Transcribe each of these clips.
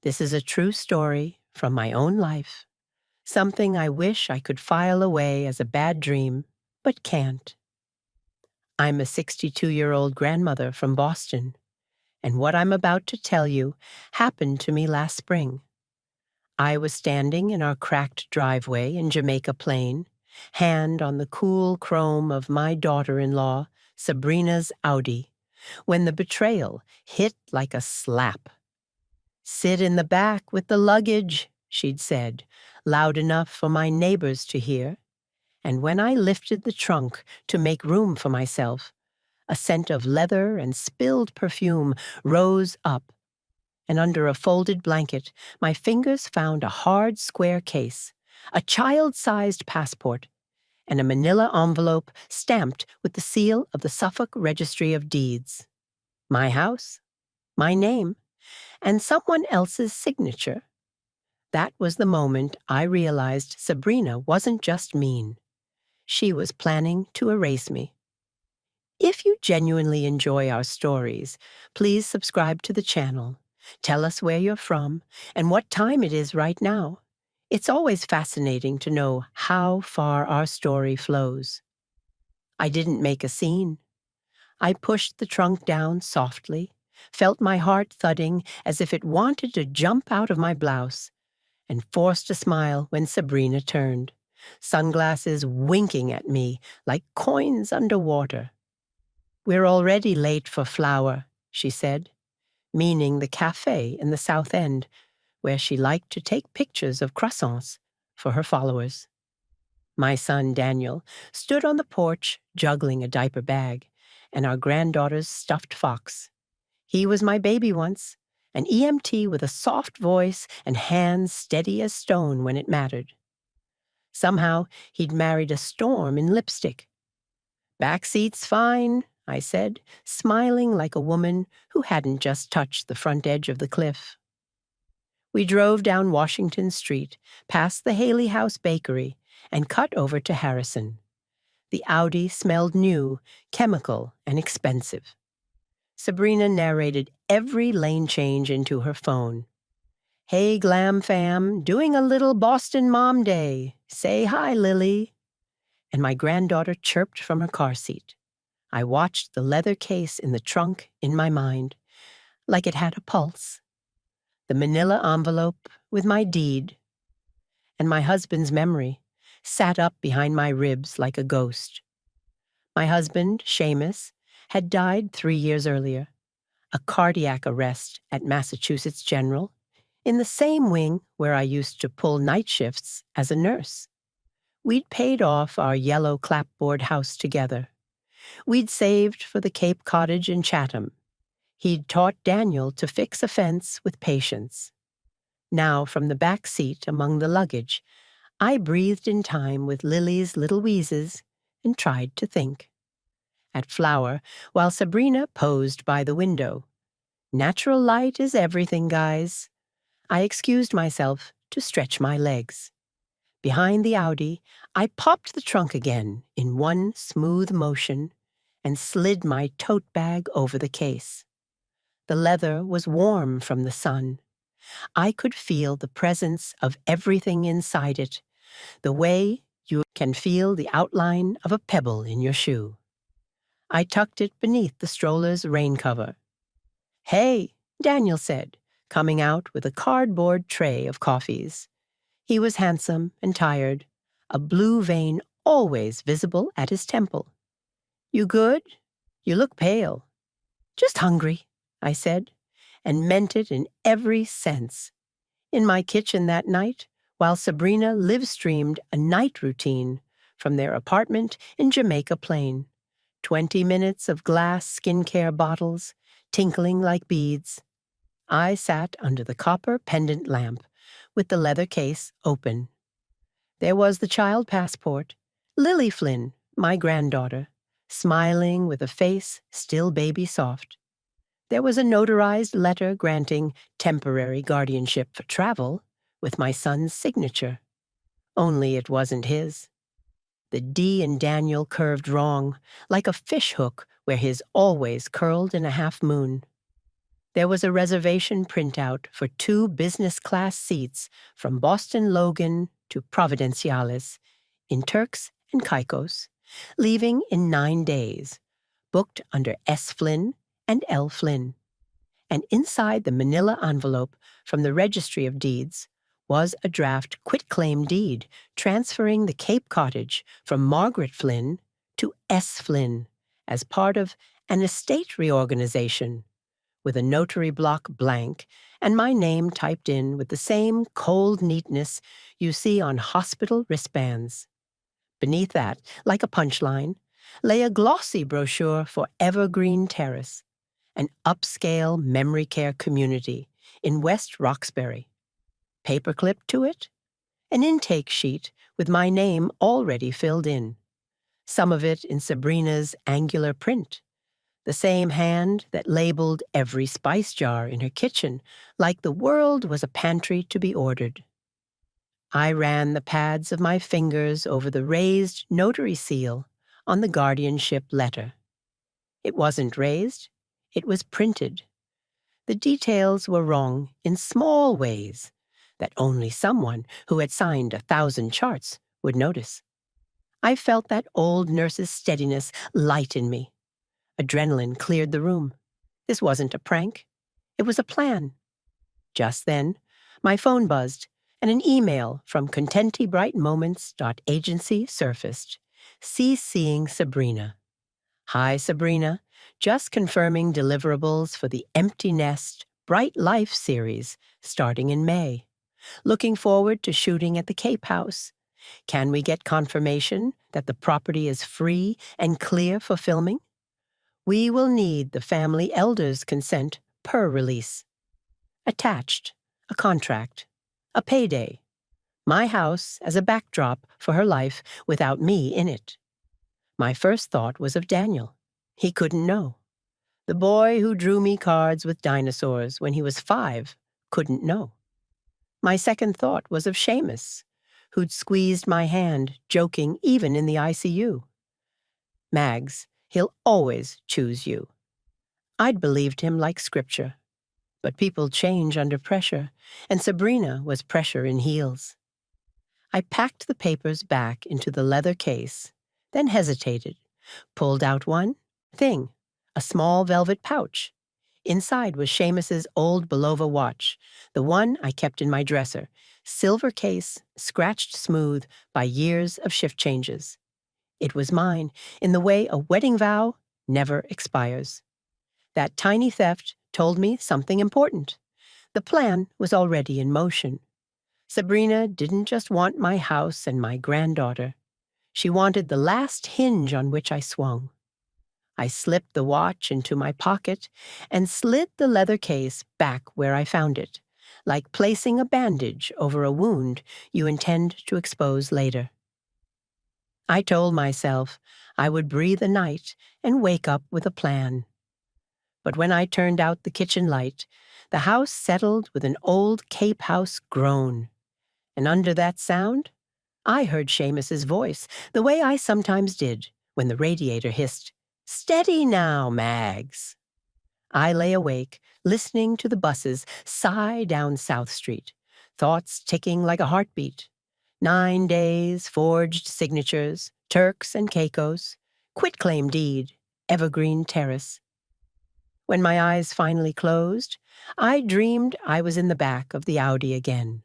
This is a true story from my own life, something I wish I could file away as a bad dream, but can't. I'm a 62-year-old grandmother from Boston, and what I'm about to tell you happened to me last spring. I was standing in our cracked driveway in Jamaica Plain, hand on the cool chrome of my daughter-in-law, Sabrina's Audi, when the betrayal hit like a slap. "Sit in the back with the luggage," she'd said, loud enough for my neighbors to hear. And when I lifted the trunk to make room for myself, a scent of leather and spilled perfume rose up, and under a folded blanket, my fingers found a hard square case, a child-sized passport, and a manila envelope stamped with the seal of the Suffolk Registry of Deeds. My house, my name, and someone else's signature. That was the moment I realized Sabrina wasn't just mean. She was planning to erase me. If you genuinely enjoy our stories, please subscribe to the channel. Tell us where you're from and what time it is right now. It's always fascinating to know how far our story flows. I didn't make a scene. I pushed the trunk down softly, felt my heart thudding as if it wanted to jump out of my blouse, and forced a smile when Sabrina turned, sunglasses winking at me like coins underwater. "We're already late for Flower," she said, meaning the cafe in the South End, where she liked to take pictures of croissants for her followers. My son, Daniel, stood on the porch juggling a diaper bag and our granddaughter's stuffed fox. He was my baby once, an EMT with a soft voice and hands steady as stone when it mattered. Somehow, he'd married a storm in lipstick. "Back seat's fine," I said, smiling like a woman who hadn't just touched the front edge of the cliff. We drove down Washington Street, past the Haley House Bakery, and cut over to Harrison. The Audi smelled new, chemical, and expensive. Sabrina narrated every lane change into her phone. "Hey, Glam Fam, doing a little Boston Mom Day. Say hi, Lily." And my granddaughter chirped from her car seat. I watched the leather case in the trunk in my mind, like it had a pulse. The manila envelope with my deed. And my husband's memory sat up behind my ribs like a ghost. My husband, Seamus, had died 3 years earlier, a cardiac arrest at Massachusetts General, in the same wing where I used to pull night shifts as a nurse. We'd paid off our yellow clapboard house together. We'd saved for the Cape Cottage in Chatham. He'd taught Daniel to fix a fence with patience. Now, from the back seat among the luggage, I breathed in time with Lily's little wheezes and tried to think. At Flower, while Sabrina posed by the window. Natural light is everything, guys. I excused myself to stretch my legs. Behind the Audi, I popped the trunk again in one smooth motion and slid my tote bag over the case. The leather was warm from the sun. I could feel the presence of everything inside it, the way you can feel the outline of a pebble in your shoe. I tucked it beneath the stroller's rain cover. "Hey," Daniel said, coming out with a cardboard tray of coffees. He was handsome and tired, a blue vein always visible at his temple. "You good? You look pale." "Just hungry," I said, and meant it in every sense. In my kitchen that night, while Sabrina live-streamed a night routine from their apartment in Jamaica Plain, 20 minutes of glass skincare bottles, tinkling like beads. I sat under the copper pendant lamp, with the leather case open. There was the child passport, Lily Flynn, my granddaughter, smiling with a face still baby soft. There was a notarized letter granting temporary guardianship for travel, with my son's signature. Only it wasn't his. The D in Daniel curved wrong, like a fish hook where his always curled in a half moon. There was a reservation printout for 2 business-class seats from Boston Logan to Providenciales in Turks and Caicos, leaving in 9 days, booked under S. Flynn and L. Flynn. And inside the manila envelope from the Registry of Deeds was a draft quitclaim deed transferring the Cape Cottage from Margaret Flynn to S. Flynn as part of an estate reorganization, with a notary block blank and my name typed in with the same cold neatness you see on hospital wristbands. Beneath that, like a punchline, lay a glossy brochure for Evergreen Terrace, an upscale memory care community in West Roxbury. Paperclip to it, an intake sheet with my name already filled in, some of it in Sabrina's angular print, the same hand that labeled every spice jar in her kitchen like the world was a pantry to be ordered. I ran the pads of my fingers over the raised notary seal on the guardianship letter. It wasn't raised, it was printed. The details were wrong in small ways that only someone who had signed 1,000 charts would notice. I felt that old nurse's steadiness light in me. Adrenaline cleared the room. This wasn't a prank. It was a plan. Just then, my phone buzzed, and an email from contentibrightmoments.agency surfaced, CCing Sabrina. Hi, Sabrina. Just confirming deliverables for the Empty Nest Bright Life series starting in May. Looking forward to shooting at the Cape House. Can we get confirmation that the property is free and clear for filming? We will need the family elder's consent per release. Attached, a contract, a payday, my house as a backdrop for her life without me in it. My first thought was of Daniel. He couldn't know. The boy who drew me cards with dinosaurs when he was 5 couldn't know. My second thought was of Seamus, who'd squeezed my hand, joking even in the ICU. Mags, he'll always choose you. I'd believed him like scripture. But people change under pressure, and Sabrina was pressure in heels. I packed the papers back into the leather case, then hesitated, pulled out one thing, a small velvet pouch. Inside was Seamus's old Belova watch, the one I kept in my dresser, silver case, scratched smooth by years of shift changes. It was mine, in the way a wedding vow never expires. That tiny theft told me something important. The plan was already in motion. Sabrina didn't just want my house and my granddaughter. She wanted the last hinge on which I swung. I slipped the watch into my pocket and slid the leather case back where I found it, like placing a bandage over a wound you intend to expose later. I told myself I would breathe a night and wake up with a plan. But when I turned out the kitchen light, the house settled with an old Cape House groan. And under that sound, I heard Seamus's voice, the way I sometimes did when the radiator hissed, "Steady now, Mags." I lay awake, listening to the buses sigh down South Street, thoughts ticking like a heartbeat. 9 days, forged signatures, Turks and Caicos, quitclaim deed, Evergreen Terrace. When my eyes finally closed, I dreamed I was in the back of the Audi again.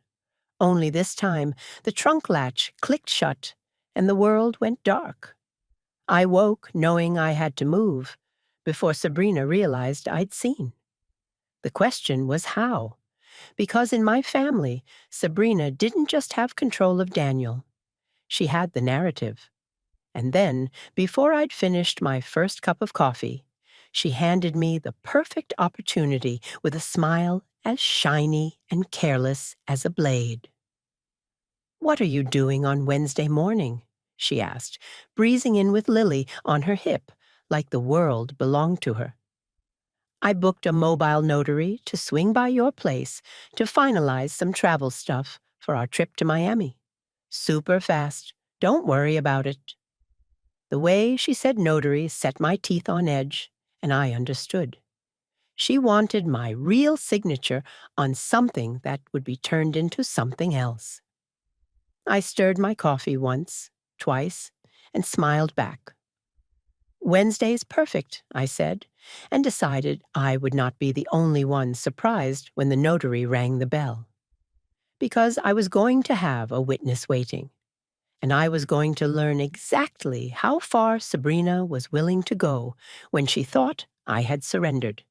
Only this time, the trunk latch clicked shut, and the world went dark. I woke knowing I had to move, before Sabrina realized I'd seen. The question was how, because in my family, Sabrina didn't just have control of Daniel. She had the narrative. And then, before I'd finished my first cup of coffee, she handed me the perfect opportunity with a smile as shiny and careless as a blade. "What are you doing on Wednesday morning?" she asked, breezing in with Lily on her hip, like the world belonged to her. "I booked a mobile notary to swing by your place to finalize some travel stuff for our trip to Miami. Super fast. Don't worry about it." The way she said notary set my teeth on edge, and I understood. She wanted my real signature on something that would be turned into something else. I stirred my coffee once, twice, and smiled back. "Wednesday's perfect," I said, and decided I would not be the only one surprised when the notary rang the bell. Because I was going to have a witness waiting, and I was going to learn exactly how far Sabrina was willing to go when she thought I had surrendered.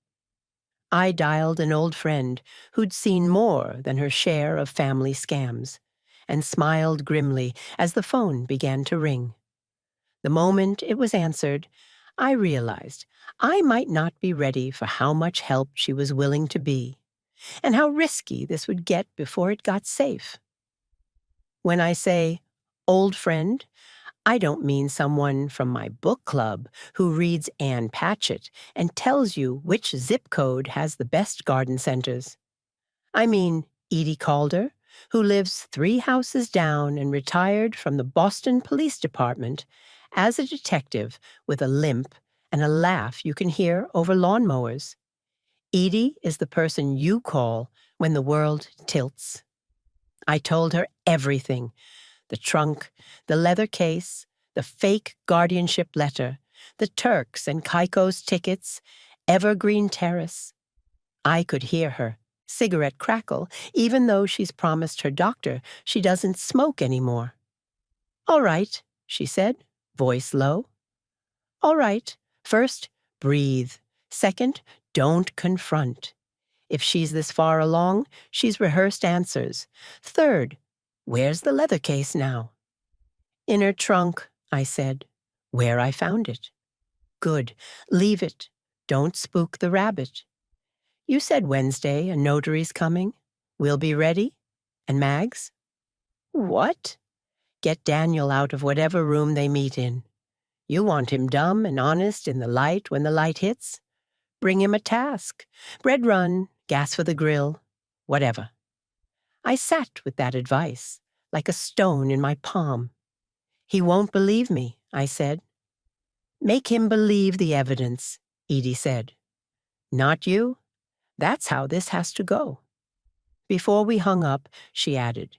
I dialed an old friend who'd seen more than her share of family scams, and smiled grimly as the phone began to ring. The moment it was answered, I realized I might not be ready for how much help she was willing to be, and how risky this would get before it got safe. When I say old friend, I don't mean someone from my book club who reads Ann Patchett and tells you which zip code has the best garden centers. I mean Edie Calder, who lives 3 houses down and retired from the Boston Police Department as a detective with a limp and a laugh you can hear over lawnmowers. Edie is the person you call when the world tilts. I told her everything: the trunk, the leather case, the fake guardianship letter, the Turks and Caicos tickets, Evergreen Terrace. I could hear her cigarette crackle, even though she's promised her doctor she doesn't smoke anymore. "All right," she said, voice low. "All right. First, breathe. Second, don't confront. If she's this far along, she's rehearsed answers. Third, where's the leather case now?" "In her trunk," I said, "where I found it." "Good. Leave it. Don't spook the rabbit. You said Wednesday a notary's coming. We'll be ready? And Mags?" "What?" "Get Daniel out of whatever room they meet in. You want him dumb and honest in the light when the light hits? Bring him a task. Bread run, gas for the grill, whatever." I sat with that advice, like a stone in my palm. "He won't believe me," I said. "Make him believe the evidence," Edie said. "Not you. That's how this has to go." Before we hung up, she added,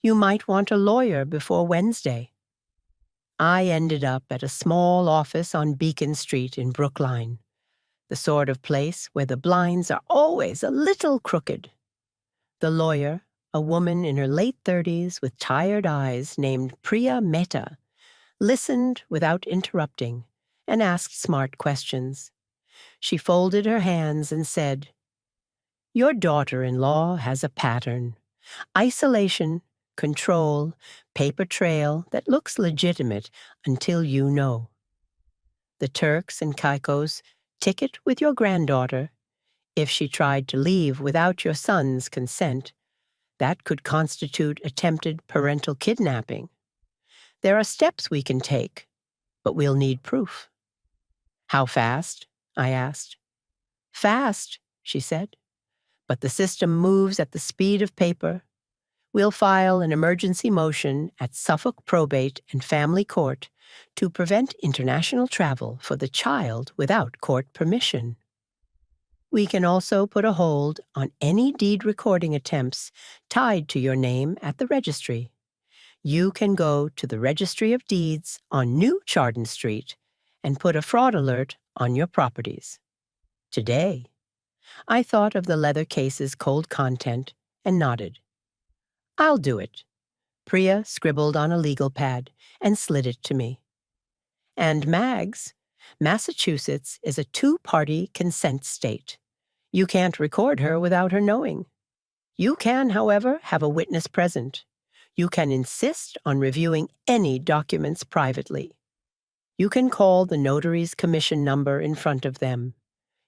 "You might want a lawyer before Wednesday." I ended up at a small office on Beacon Street in Brookline, the sort of place where the blinds are always a little crooked. The lawyer, a woman in her late 30s with tired eyes named Priya Mehta, listened without interrupting and asked smart questions. She folded her hands and said, "Your daughter-in-law has a pattern: isolation, control, paper trail that looks legitimate until you know. The Turks and Caicos ticket with your granddaughter. If she tried to leave without your son's consent, that could constitute attempted parental kidnapping. There are steps we can take, but we'll need proof." "How fast?" I asked. "Fast," she said, "but the system moves at the speed of paper. We'll file an emergency motion at Suffolk Probate and Family Court to prevent international travel for the child without court permission. We can also put a hold on any deed recording attempts tied to your name at the registry. You can go to the Registry of Deeds on New Chardon Street and put a fraud alert on your properties. Today." I thought of the leather case's cold content and nodded. "I'll do it." Priya scribbled on a legal pad and slid it to me. "And Mags, Massachusetts is a 2-party consent state. You can't record her without her knowing. You can, however, have a witness present. You can insist on reviewing any documents privately. You can call the notary's commission number in front of them.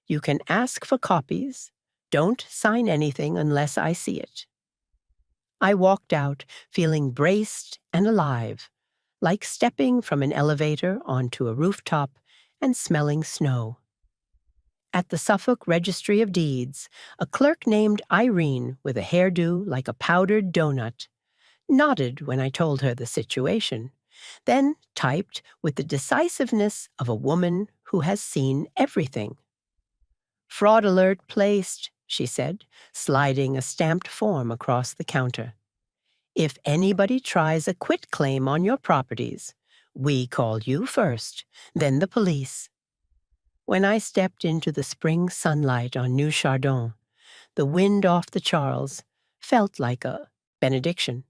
You can ask for copies. Don't sign anything unless I see it." I walked out feeling braced and alive, like stepping from an elevator onto a rooftop and smelling snow. At the Suffolk Registry of Deeds, a clerk named Irene, with a hairdo like a powdered donut, nodded when I told her the situation, then typed with the decisiveness of a woman who has seen everything. Fraud alert placed, she said, sliding a stamped form across the counter. If anybody tries a quitclaim on your properties, we call you first, then the police. When I stepped into the spring sunlight on New Chardon, the wind off the Charles felt like a benediction.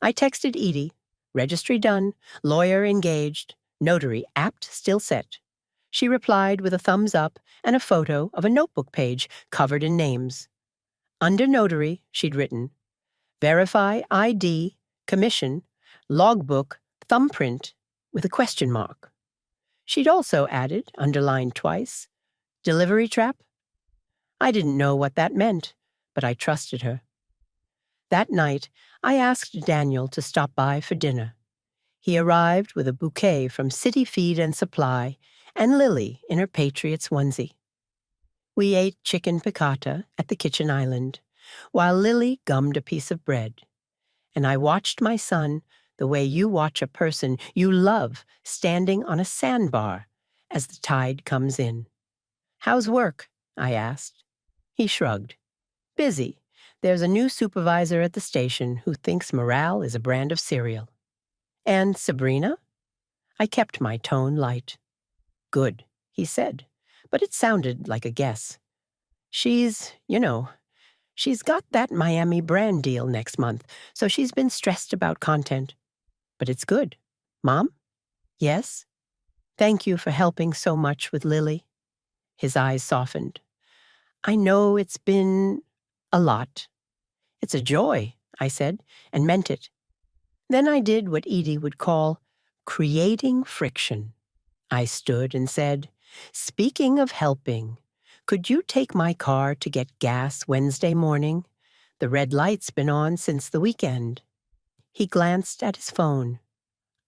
I texted Edie, registry done, lawyer engaged, notary apt still set. She replied with a thumbs up and a photo of a notebook page covered in names. Under notary, she'd written, verify ID, commission, logbook, thumbprint, with a question mark. She'd also added, underlined twice, delivery trap. I didn't know what that meant, but I trusted her. That night, I asked Daniel to stop by for dinner. He arrived with a bouquet from City Feed and Supply and Lily in her Patriots onesie. We ate chicken piccata at the kitchen island, while Lily gummed a piece of bread. And I watched my son the way you watch a person you love standing on a sandbar as the tide comes in. How's work? I asked. He shrugged. Busy. There's a new supervisor at the station who thinks morale is a brand of cereal. And Sabrina? I kept my tone light. Good, he said, but it sounded like a guess. She's got that Miami brand deal next month, so she's been stressed about content. But it's good. Mom? Yes? Thank you for helping so much with Lily. His eyes softened. I know it's been a lot. It's a joy, I said, and meant it. Then I did what Edie would call creating friction. I stood and said, speaking of helping, could you take my car to get gas Wednesday morning? The red light's been on since the weekend. He glanced at his phone.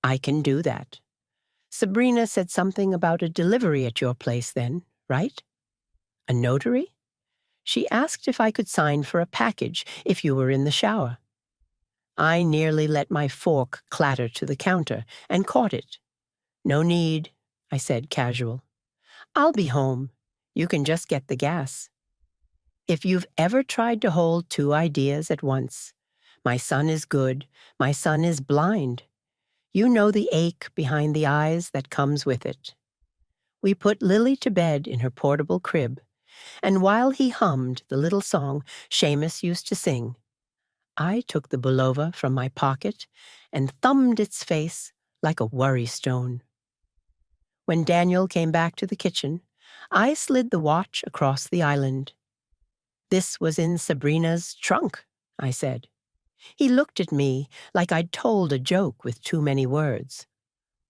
I can do that. Sabrina said something about a delivery at your place then, right? A notary? She asked if I could sign for a package if you were in the shower. I nearly let my fork clatter to the counter and caught it. No need, I said casual. I'll be home. You can just get the gas. If you've ever tried to hold two ideas at once, my son is good, my son is blind, you know the ache behind the eyes that comes with it. We put Lily to bed in her portable crib, and while he hummed the little song Seamus used to sing, I took the bulova from my pocket and thumbed its face like a worry stone. When Daniel came back to the kitchen, I slid the watch across the island. This was in Sabrina's trunk, I said. He looked at me like I'd told a joke with too many words.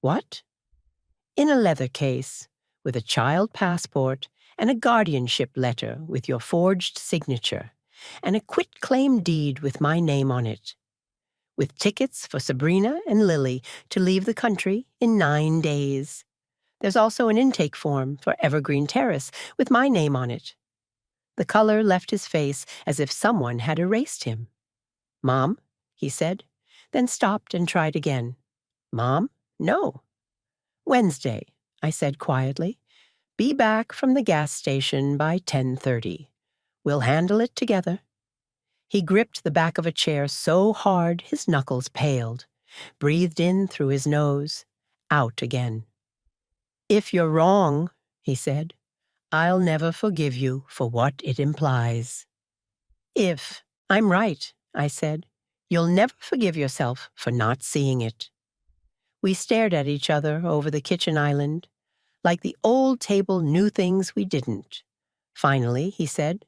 What? In a leather case, with a child passport and a guardianship letter with your forged signature, and a quitclaim deed with my name on it, with tickets for Sabrina and Lily to leave the country in 9 days. There's also an intake form for Evergreen Terrace with my name on it. The color left his face as if someone had erased him. Mom, he said, then stopped and tried again. Mom? No. Wednesday, I said quietly. Be back from the gas station by 10:30. We'll handle it together. He gripped the back of a chair so hard his knuckles paled, breathed in through his nose, out again. If you're wrong, he said, I'll never forgive you for what it implies. If I'm right, I said, you'll never forgive yourself for not seeing it. We stared at each other over the kitchen island, like the old table knew things we didn't. Finally, he said,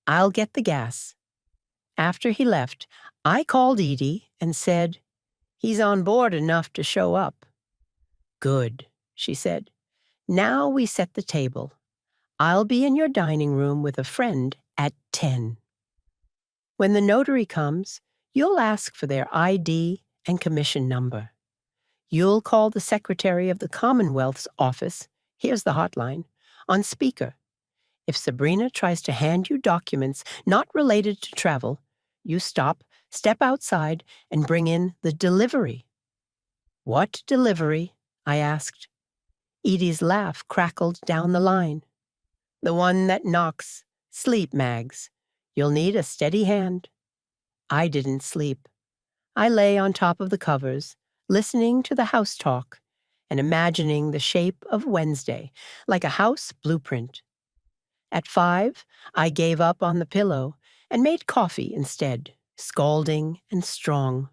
I'll get the gas. After he left, I called Edie and said, he's on board enough to show up. Good, she said. Now we set the table. I'll be in your dining room with a friend at 10. When the notary comes, you'll ask for their ID and commission number. You'll call the Secretary of the Commonwealth's office, here's the hotline, on speaker. If Sabrina tries to hand you documents not related to travel, you stop, step outside, and bring in the delivery. What delivery? I asked. Edie's laugh crackled down the line. The one that knocks. Sleep, Mags. You'll need a steady hand. I didn't sleep. I lay on top of the covers, listening to the house talk and imagining the shape of Wednesday, like a house blueprint. At 5, I gave up on the pillow and made coffee instead, scalding and strong.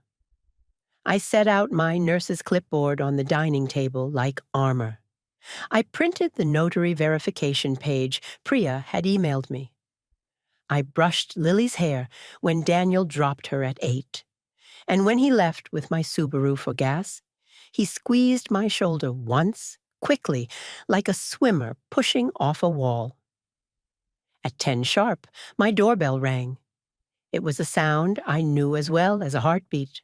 I set out my nurse's clipboard on the dining table like armor. I printed the notary verification page Priya had emailed me. I brushed Lily's hair when Daniel dropped her at 8. And when he left with my Subaru for gas, he squeezed my shoulder once, quickly, like a swimmer pushing off a wall. At 10 sharp, my doorbell rang. It was a sound I knew as well as a heartbeat.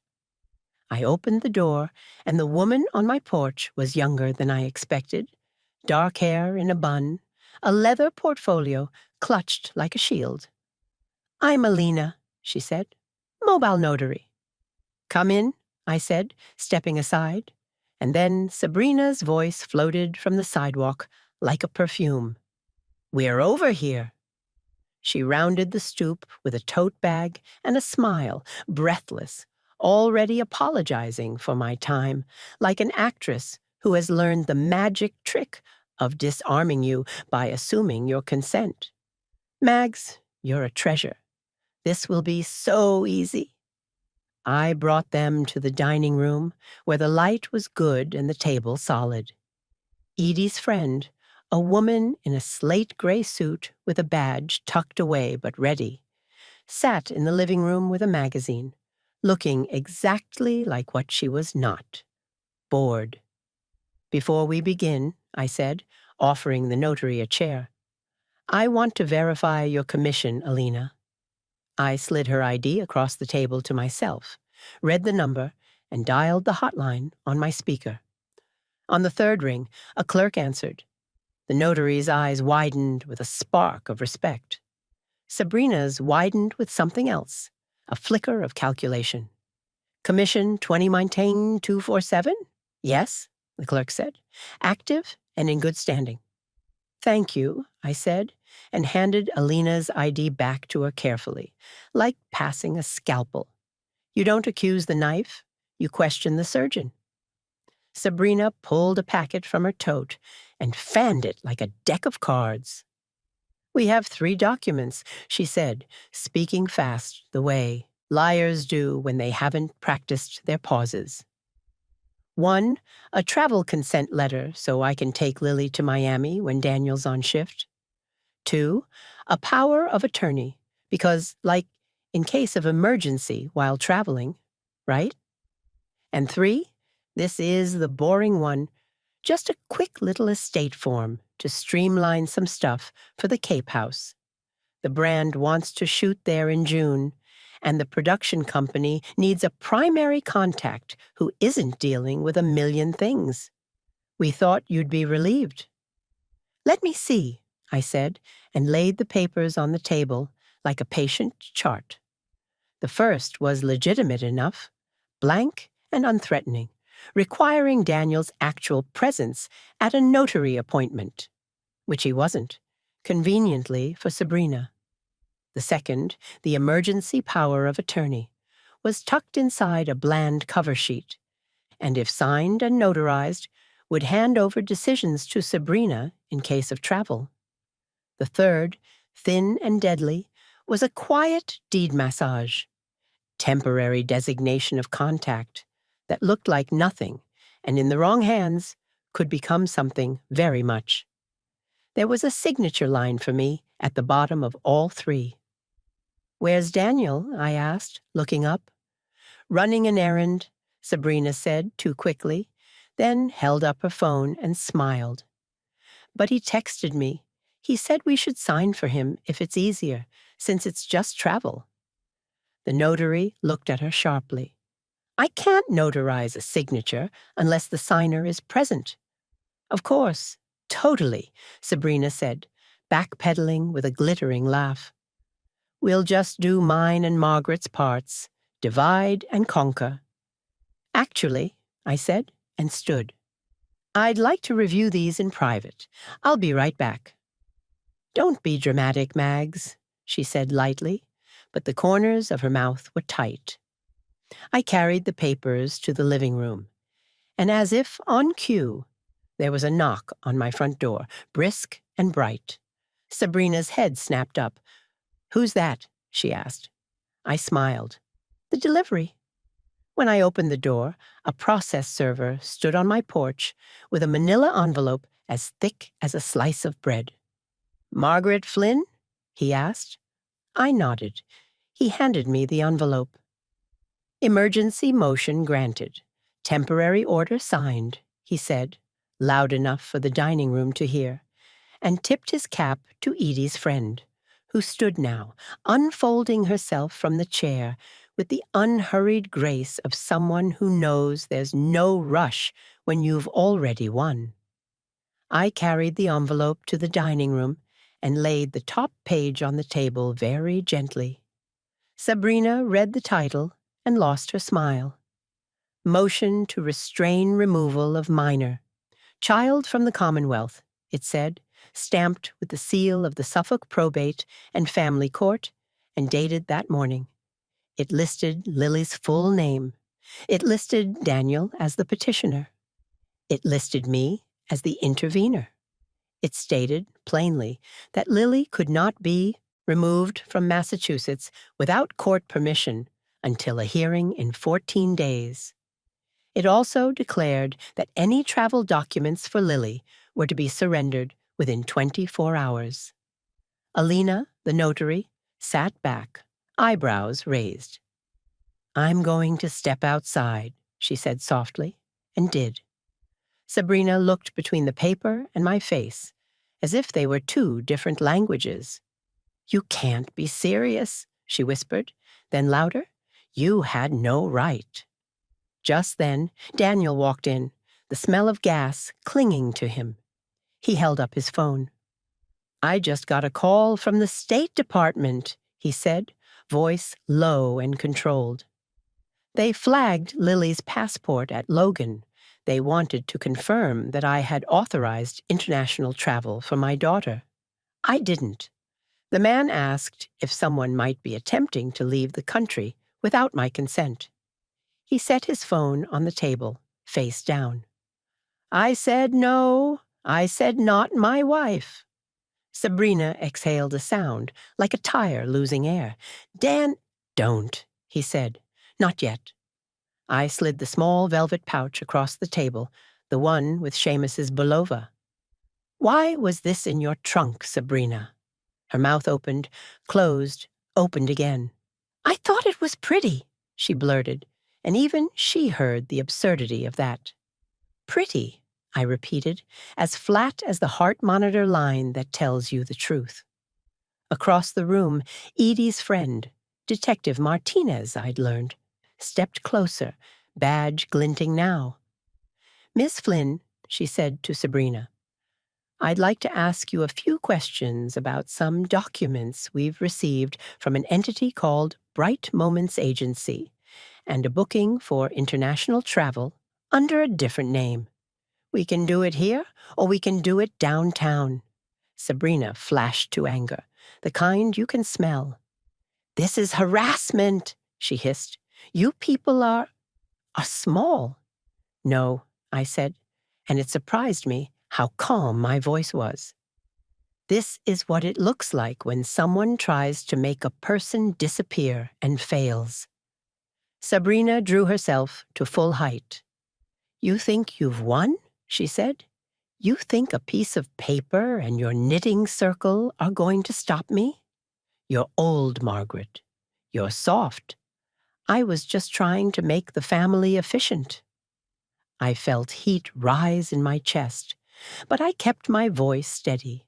I opened the door, and the woman on my porch was younger than I expected. Dark hair in a bun, a leather portfolio clutched like a shield. "I'm Alina," she said. "Mobile notary." "Come in," I said, stepping aside. And then Sabrina's voice floated from the sidewalk like a perfume. "We're over here." She rounded the stoop with a tote bag and a smile, breathless, already apologizing for my time, like an actress who has learned the magic trick of disarming you by assuming your consent. "Mags, you're a treasure. This will be so easy." I brought them to the dining room, where the light was good and the table solid. Edie's friend, a woman in a slate-gray suit with a badge tucked away but ready, sat in the living room with a magazine, looking exactly like what she was not: bored. "Before we begin," I said, offering the notary a chair, "I want to verify your commission, Alina." I slid her ID across the table to myself, read the number, and dialed the hotline on my speaker. On the third ring, a clerk answered. The notary's eyes widened with a spark of respect. Sabrina's widened with something else, a flicker of calculation. "Commission 20 maintain 247? "Yes," the clerk said. "Active and in good standing." "Thank you," I said, and handed Alina's ID back to her carefully, like passing a scalpel. "You don't accuse the knife, you question the surgeon." Sabrina pulled a packet from her tote and fanned it like a deck of cards. "We have 3 documents," she said, speaking fast the way liars do when they haven't practiced their pauses. "1, a travel consent letter so I can take Lily to Miami when Daniel's on shift. 2, a power of attorney, because, like, in case of emergency while traveling, right? And 3, this is the boring one, just a quick little estate form to streamline some stuff for the Cape House. The brand wants to shoot there in June, and the production company needs a primary contact who isn't dealing with a million things. We thought you'd be relieved." "Let me see," I said, and laid the papers on the table like a patient chart. The first was legitimate enough, blank and unthreatening, requiring Daniel's actual presence at a notary appointment, which he wasn't, conveniently for Sabrina. The second, the emergency power of attorney, was tucked inside a bland cover sheet, and if signed and notarized, would hand over decisions to Sabrina in case of travel. The third, thin and deadly, was a quiet deed massage, temporary designation of contact that looked like nothing and in the wrong hands could become something very much. There was a signature line for me at the bottom of all 3. "Where's Daniel?" I asked, looking up. "Running an errand," Sabrina said too quickly, then held up her phone and smiled. "But he texted me. He said we should sign for him if it's easier, since it's just travel." The notary looked at her sharply. "I can't notarize a signature unless the signer is present." "Of course, totally," Sabrina said, backpedaling with a glittering laugh. "We'll just do mine and Margaret's parts, divide and conquer." "Actually," I said, and stood. "I'd like to review these in private. I'll be right back." Don't be dramatic, Mags, she said lightly, but the corners of her mouth were tight. I carried the papers to the living room, and as if on cue, there was a knock on my front door, brisk and bright. Sabrina's head snapped up. "Who's that?" she asked. I smiled. "The delivery." When I opened the door, a process server stood on my porch with a manila envelope as thick as a slice of bread. "Margaret Flynn?" he asked. I nodded. He handed me the envelope. "Emergency motion granted. Temporary order signed," he said, loud enough for the dining room to hear, and tipped his cap to Edie's friend, who stood now, unfolding herself from the chair with the unhurried grace of someone who knows there's no rush when you've already won. I carried the envelope to the dining room and laid the top page on the table very gently. Sabrina read the title and lost her smile. "Motion to restrain removal of minor. Child from the Commonwealth," it said, stamped with the seal of the Suffolk Probate and Family Court, and dated that morning. It listed Lily's full name. It listed Daniel as the petitioner. It listed me as the intervener. It stated, plainly, that Lily could not be removed from Massachusetts without court permission until a hearing in 14 days. It also declared that any travel documents for Lily were to be surrendered within 24 hours. Alina, the notary, sat back, eyebrows raised. "I'm going to step outside," she said softly, and did. Sabrina looked between the paper and my face, as if they were two different languages. "You can't be serious," she whispered, then louder, "You had no right." Just then, Daniel walked in, the smell of gas clinging to him. He held up his phone. "I just got a call from the State Department," he said, voice low and controlled. "They flagged Lily's passport at Logan. They wanted to confirm that I had authorized international travel for my daughter. I didn't. The man asked if someone might be attempting to leave the country without my consent. He set his phone on the table, face down. I said no. I said not my wife." Sabrina exhaled a sound, like a tire losing air. "Don't," he said. "Not yet." I slid the small velvet pouch across the table, the one with Seamus's Bulova. "Why was this in your trunk, Sabrina?" Her mouth opened, closed, opened again. "I thought it was pretty," she blurted, and even she heard the absurdity of that. "Pretty," I repeated, as flat as the heart monitor line that tells you the truth. Across the room, Edie's friend, Detective Martinez, I'd learned, stepped closer, badge glinting now. "Miss Flynn," she said to Sabrina, "I'd like to ask you a few questions about some documents we've received from an entity called Bright Moments Agency and a booking for international travel under a different name. We can do it here, or we can do it downtown." Sabrina flashed to anger, the kind you can smell. "This is harassment," she hissed. "You people are small." "No," I said, and it surprised me how calm my voice was. "This is what it looks like when someone tries to make a person disappear and fails." Sabrina drew herself to full height. "You think you've won?" she said. "You think a piece of paper and your knitting circle are going to stop me? You're old, Margaret. You're soft. I was just trying to make the family efficient." I felt heat rise in my chest, but I kept my voice steady.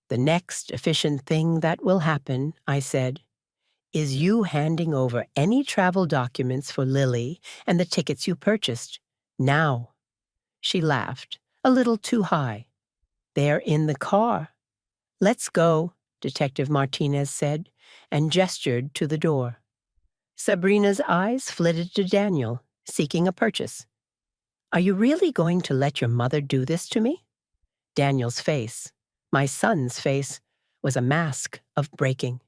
"The next efficient thing that will happen," I said, "is you handing over any travel documents for Lily and the tickets you purchased. Now." She laughed, a little too high. "They're in the car." "Let's go," Detective Martinez said, and gestured to the door. Sabrina's eyes flitted to Daniel, seeking a purchase. "Are you really going to let your mother do this to me?" Daniel's face, my son's face, was a mask of breaking.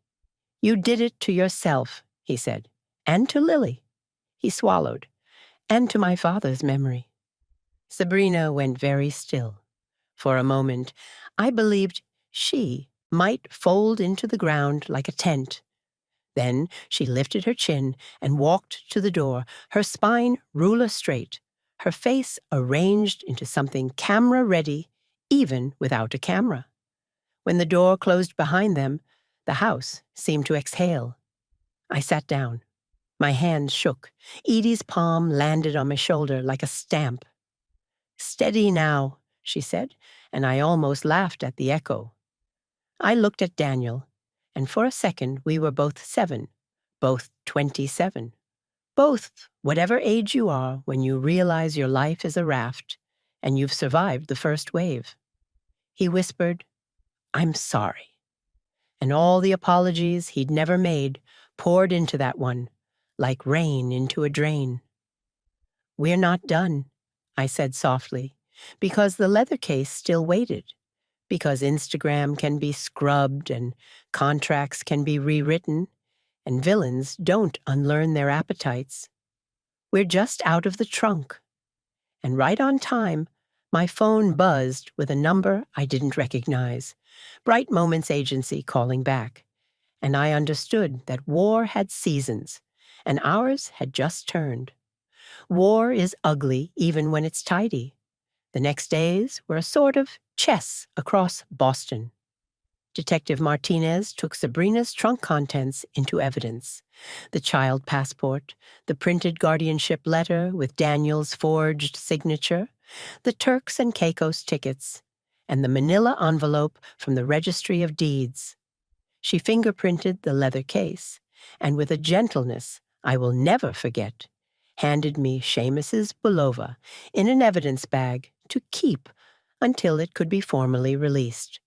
"You did it to yourself," he said, "and to Lily." He swallowed. "And to my father's memory." Sabrina went very still. For a moment, I believed she might fold into the ground like a tent. Then she lifted her chin and walked to the door, her spine ruler straight, her face arranged into something camera-ready, even without a camera. When the door closed behind them, the house seemed to exhale. I sat down. My hands shook. Edie's palm landed on my shoulder like a stamp. "Steady now," she said, and I almost laughed at the echo. I looked at Daniel, and for a second we were both 7, both 27, both whatever age you are when you realize your life is a raft and you've survived the first wave. He whispered, "I'm sorry." And all the apologies he'd never made poured into that one, like rain into a drain. "We're not done," I said softly, because the leather case still waited, because Instagram can be scrubbed and contracts can be rewritten, and villains don't unlearn their appetites. "We're just out of the trunk." And right on time, my phone buzzed with a number I didn't recognize, Bright Moments Agency calling back, and I understood that war had seasons, and ours had just turned. War is ugly even when it's tidy. The next days were a sort of chess across Boston. Detective Martinez took Sabrina's trunk contents into evidence. The child passport, the printed guardianship letter with Daniel's forged signature, the Turks and Caicos tickets, and the manila envelope from the Registry of Deeds. She fingerprinted the leather case, and with a gentleness I will never forget, handed me Seamus's Bulova in an evidence bag to keep until it could be formally released.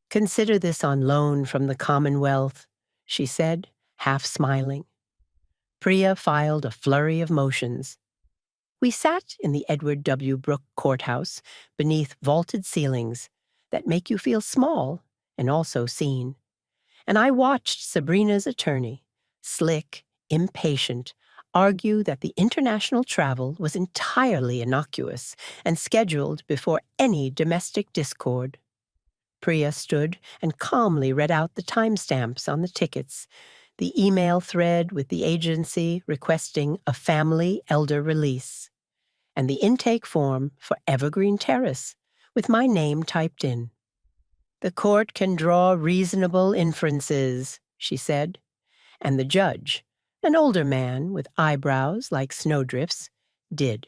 "Consider this on loan from the Commonwealth," she said, half smiling. Priya filed a flurry of motions. We sat in the Edward W. Brooke Courthouse beneath vaulted ceilings that make you feel small and also seen. And I watched Sabrina's attorney, slick, impatient, argue that the international travel was entirely innocuous and scheduled before any domestic discord. Priya stood and calmly read out the timestamps on the tickets, the email thread with the agency requesting a family elder release, and the intake form for Evergreen Terrace with my name typed in. "The court can draw reasonable inferences," she said, and the judge, an older man with eyebrows like snowdrifts, did.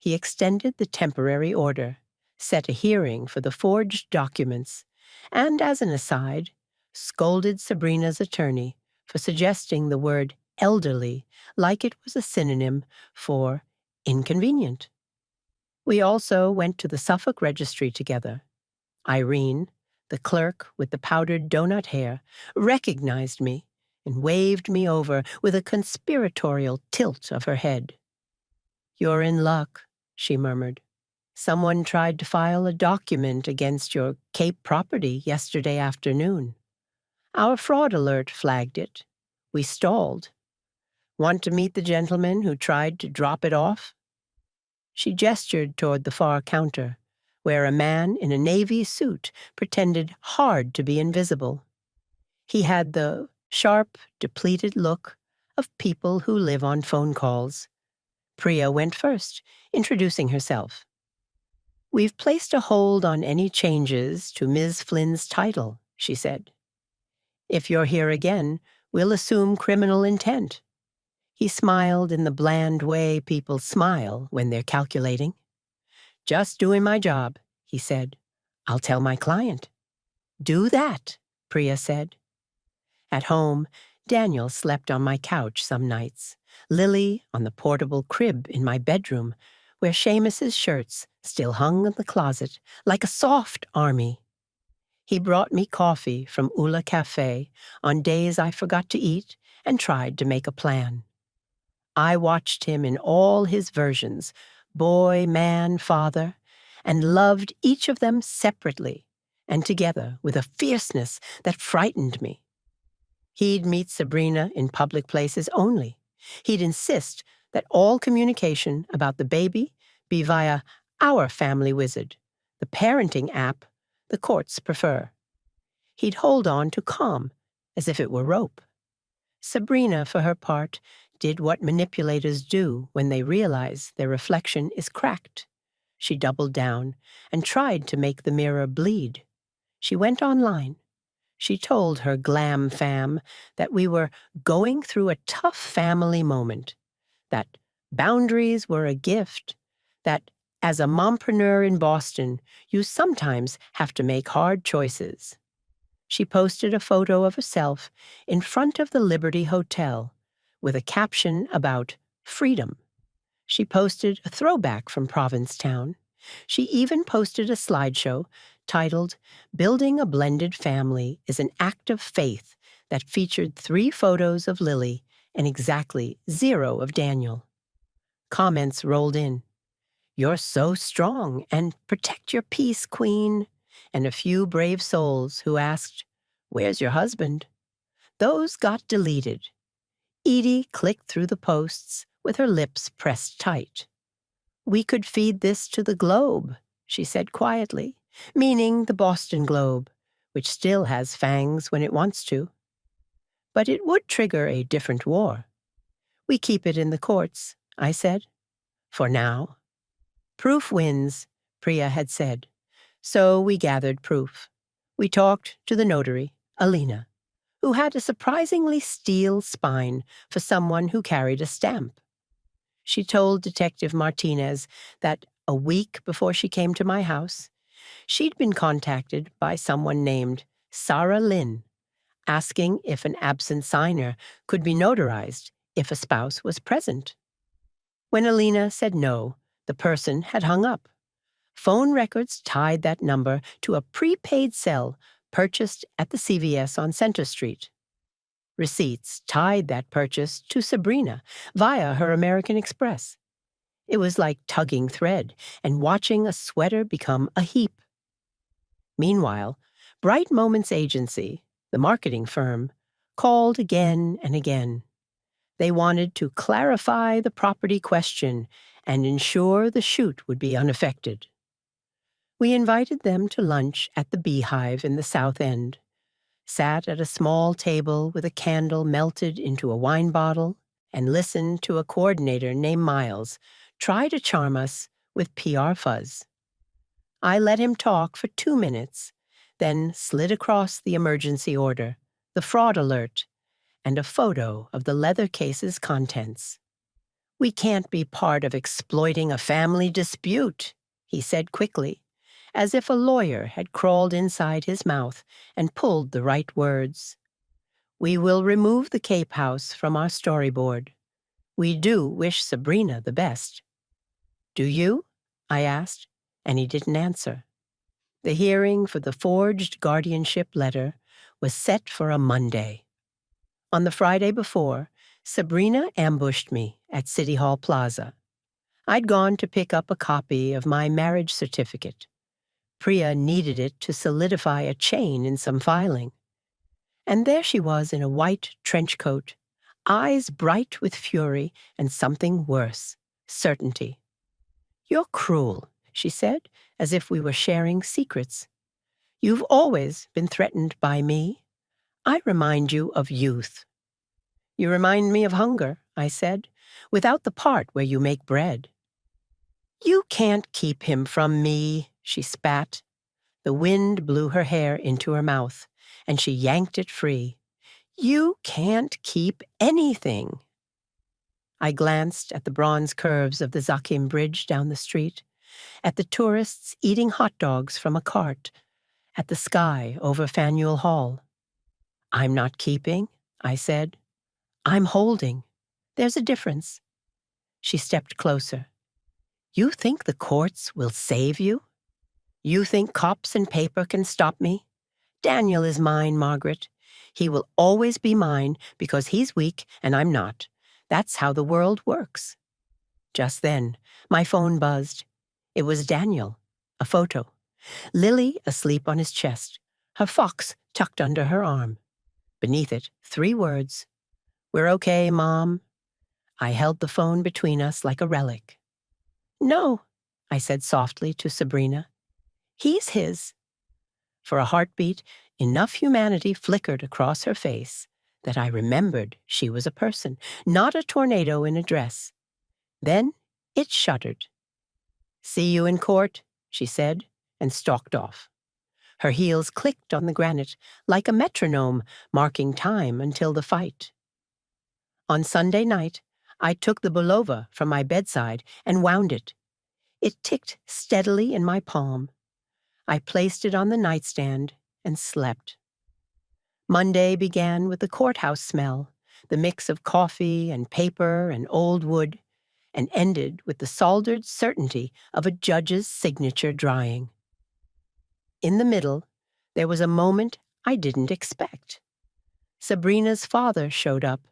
He extended the temporary order, set a hearing for the forged documents, and, as an aside, scolded Sabrina's attorney for suggesting the word elderly like it was a synonym for inconvenient. We also went to the Suffolk Registry together. Irene, the clerk with the powdered donut hair, recognized me and waved me over with a conspiratorial tilt of her head. "You're in luck," she murmured. "Someone tried to file a document against your Cape property yesterday afternoon. Our fraud alert flagged it. We stalled. Want to meet the gentleman who tried to drop it off?" She gestured toward the far counter, where a man in a navy suit pretended hard to be invisible. He had the sharp, depleted look of people who live on phone calls. Priya went first, introducing herself. "We've placed a hold on any changes to Ms. Flynn's title," she said. "If you're here again, we'll assume criminal intent." He smiled in the bland way people smile when they're calculating. "Just doing my job," he said. "I'll tell my client." "Do that," Priya said. At home, Daniel slept on my couch some nights, Lily on the portable crib in my bedroom, where Seamus's shirts still hung in the closet like a soft army. He brought me coffee from Ula Cafe on days I forgot to eat and tried to make a plan. I watched him in all his versions, boy, man, father, and loved each of them separately and together with a fierceness that frightened me. He'd meet Sabrina in public places only. He'd insist that all communication about the baby be via our family wizard, the parenting app the courts prefer. He'd hold on to calm as if it were rope. Sabrina, for her part, did what manipulators do when they realize their reflection is cracked. She doubled down and tried to make the mirror bleed. She went online. She told her glam fam that we were going through a tough family moment, that boundaries were a gift, that as a mompreneur in Boston, you sometimes have to make hard choices. She posted a photo of herself in front of the Liberty Hotel with a caption about freedom. She posted a throwback from Provincetown. She even posted a slideshow titled Building a Blended Family is an Act of Faith that featured 3 photos of Lily and exactly 0 of Daniel. Comments rolled in. "You're so strong," and "Protect your peace, Queen," and a few brave souls who asked, "Where's your husband?" Those got deleted. Edie clicked through the posts with her lips pressed tight. "We could feed this to the Globe," she said quietly, meaning the Boston Globe, which still has fangs when it wants to. "But it would trigger a different war." "We keep it in the courts," I said. "For now." "Proof wins," Priya had said. So we gathered proof. We talked to the notary, Alina, who had a surprisingly steel spine for someone who carried a stamp. She told Detective Martinez that a week before she came to my house, she'd been contacted by someone named Sarah Lynn, asking if an absent signer could be notarized if a spouse was present. When Alina said no, the person had hung up. Phone records tied that number to a prepaid cell purchased at the CVS on Center Street. Receipts tied that purchase to Sabrina via her American Express. It was like tugging thread and watching a sweater become a heap. Meanwhile, Bright Moments Agency, the marketing firm, called again and again. They wanted to clarify the property question and ensure the shoot would be unaffected. We invited them to lunch at the Beehive in the South End, sat at a small table with a candle melted into a wine bottle, and listened to a coordinator named Miles try to charm us with PR fuzz. I let him talk for 2 minutes, then slid across the emergency order, the fraud alert, and a photo of the leather case's contents. "We can't be part of exploiting a family dispute," he said quickly, as if a lawyer had crawled inside his mouth and pulled the right words. "We will remove the Cape House from our storyboard. We do wish Sabrina the best." "Do you?" I asked, and he didn't answer. The hearing for the forged guardianship letter was set for a Monday. On the Friday before, Sabrina ambushed me at City Hall Plaza. I'd gone to pick up a copy of my marriage certificate. Priya needed it to solidify a chain in some filing. And there she was in a white trench coat, eyes bright with fury and something worse, certainty. "You're cruel," she said, as if we were sharing secrets. "You've always been threatened by me. I remind you of youth." "You remind me of hunger," I said, "without the part where you make bread." "You can't keep him from me," she spat. The wind blew her hair into her mouth, and she yanked it free. "You can't keep anything." I glanced at the bronze curves of the Zakim Bridge down the street, at the tourists eating hot dogs from a cart, at the sky over Faneuil Hall. "I'm not keeping," I said. "I'm holding. There's a difference." She stepped closer. "You think the courts will save you? You think cops and paper can stop me? Daniel is mine, Margaret. He will always be mine because he's weak and I'm not. That's how the world works." Just then, my phone buzzed. It was Daniel, a photo. Lily asleep on his chest, her fox tucked under her arm. Beneath it, 3 words. "We're okay, Mom." I held the phone between us like a relic. "No," I said softly to Sabrina. "He's his." For a heartbeat, enough humanity flickered across her face that I remembered she was a person, not a tornado in a dress. Then it shuddered. "See you in court," she said, and stalked off. Her heels clicked on the granite like a metronome marking time until the fight. On Sunday night, I took the Bulova from my bedside and wound it. It ticked steadily in my palm. I placed it on the nightstand and slept. Monday began with the courthouse smell, the mix of coffee and paper and old wood, and ended with the soldered certainty of a judge's signature drying. In the middle, there was a moment I didn't expect. Sabrina's father showed up.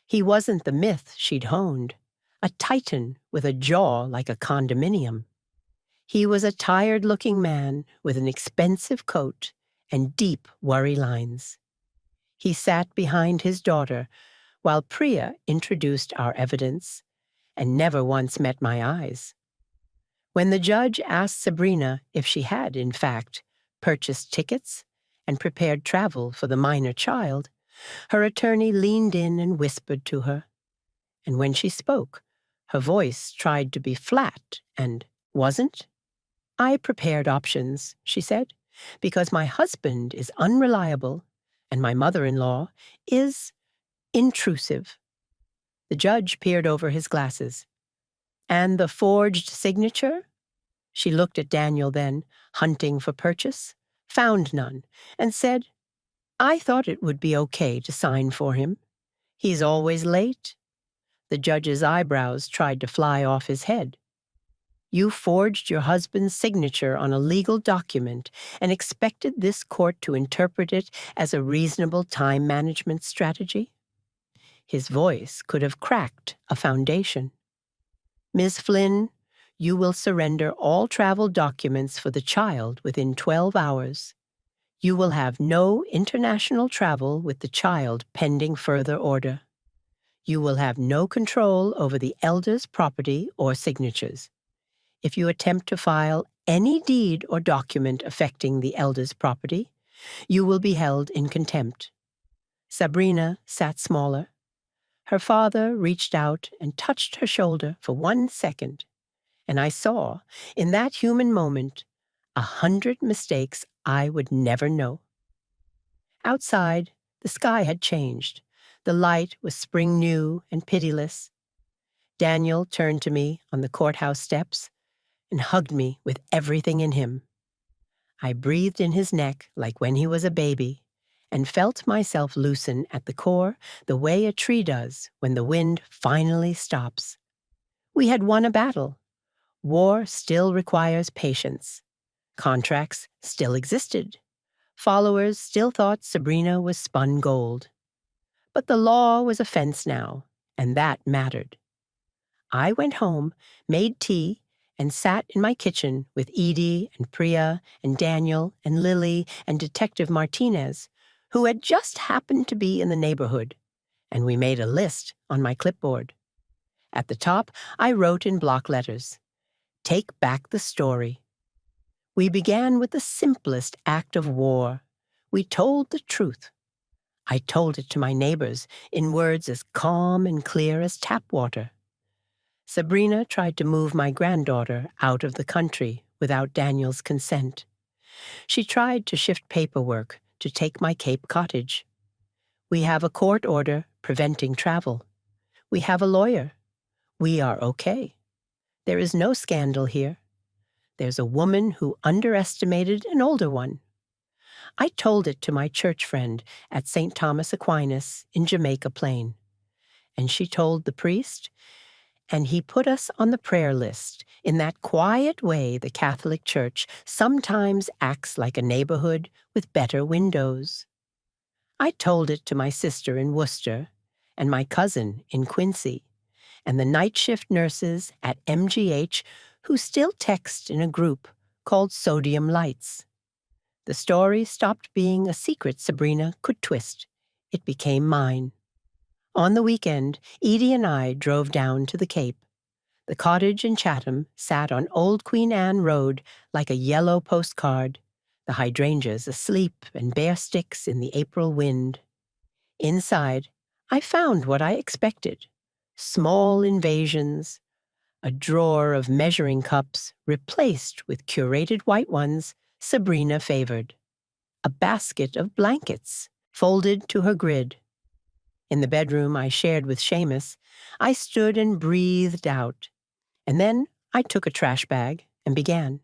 He wasn't the myth she'd honed, a titan with a jaw like a condominium. He was a tired-looking man with an expensive coat and deep worry lines. He sat behind his daughter while Priya introduced our evidence and never once met my eyes. When the judge asked Sabrina if she had, in fact, purchased tickets and prepared travel for the minor child, her attorney leaned in and whispered to her. And when she spoke, her voice tried to be flat and wasn't. "I prepared options," she said, "because my husband is unreliable and my mother-in-law is intrusive." The judge peered over his glasses. "And the forged signature?" She looked at Daniel then, hunting for purchase, found none, and said, "I thought it would be okay to sign for him. He's always late." The judge's eyebrows tried to fly off his head. "You forged your husband's signature on a legal document and expected this court to interpret it as a reasonable time management strategy?" His voice could have cracked a foundation. "Ms. Flynn, you will surrender all travel documents for the child within 12 hours. You will have no international travel with the child pending further order. You will have no control over the elder's property or signatures. If you attempt to file any deed or document affecting the elder's property, you will be held in contempt." Sabrina sat smaller. Her father reached out and touched her shoulder for 1 second, and I saw, in that human moment, 100 mistakes I would never know. Outside, the sky had changed. The light was spring new and pitiless. Daniel turned to me on the courthouse steps and hugged me with everything in him. I breathed in his neck like when he was a baby and felt myself loosen at the core the way a tree does when the wind finally stops. We had won a battle. War still requires patience. Contracts still existed. Followers still thought Sabrina was spun gold. But the law was a fence now, and that mattered. I went home, made tea, and sat in my kitchen with Edie and Priya and Daniel and Lily and Detective Martinez, who had just happened to be in the neighborhood, and we made a list on my clipboard. At the top, I wrote in block letters, "Take back the story." We began with the simplest act of war. We told the truth. I told it to my neighbors in words as calm and clear as tap water. Sabrina tried to move my granddaughter out of the country without Daniel's consent. She tried to shift paperwork to take my Cape cottage. We have a court order preventing travel. We have a lawyer. We are okay. There is no scandal here. There's a woman who underestimated an older one. I told it to my church friend at St. Thomas Aquinas in Jamaica Plain. And she told the priest, and he put us on the prayer list in that quiet way the Catholic Church sometimes acts like a neighborhood with better windows. I told it to my sister in Worcester and my cousin in Quincy and the night shift nurses at MGH who still text in a group called Sodium Lights. The story stopped being a secret Sabrina could twist. It became mine. On the weekend, Edie and I drove down to the Cape. The cottage in Chatham sat on Old Queen Anne Road like a yellow postcard, the hydrangeas asleep and bare sticks in the April wind. Inside, I found what I expected: small invasions, a drawer of measuring cups replaced with curated white ones Sabrina favored, a basket of blankets folded to her grid. In the bedroom I shared with Seamus, I stood and breathed out. And then I took a trash bag and began.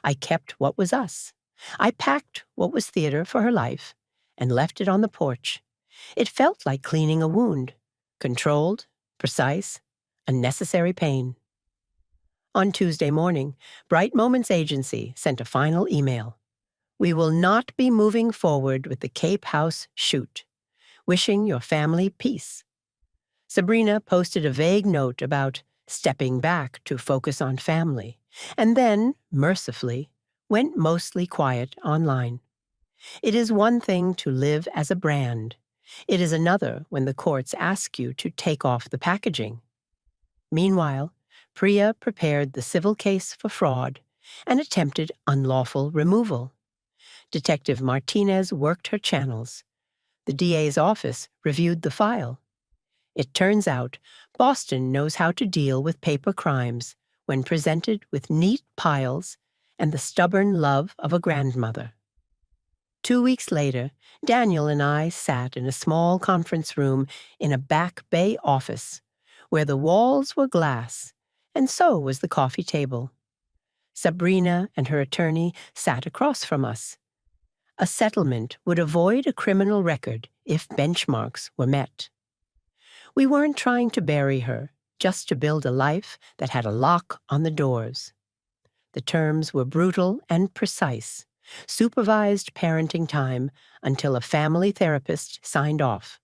I kept what was us. I packed what was theater for her life and left it on the porch. It felt like cleaning a wound, controlled, precise, a necessary pain. On Tuesday morning, Bright Moments Agency sent a final email. We will not be moving forward with the Cape House shoot. Wishing your family peace. Sabrina posted a vague note about stepping back to focus on family, and then, mercifully, went mostly quiet online. It is one thing to live as a brand. It is another when the courts ask you to take off the packaging. Meanwhile, Priya prepared the civil case for fraud and attempted unlawful removal. Detective Martinez worked her channels. The DA's office reviewed the file. It turns out Boston knows how to deal with paper crimes when presented with neat piles and the stubborn love of a grandmother. 2 weeks later, Daniel and I sat in a small conference room in a Back Bay office, where the walls were glass, and so was the coffee table. Sabrina and her attorney sat across from us. A settlement would avoid a criminal record if benchmarks were met. We weren't trying to bury her, just to build a life that had a lock on the doors. The terms were brutal and precise: supervised parenting time until a family therapist signed off.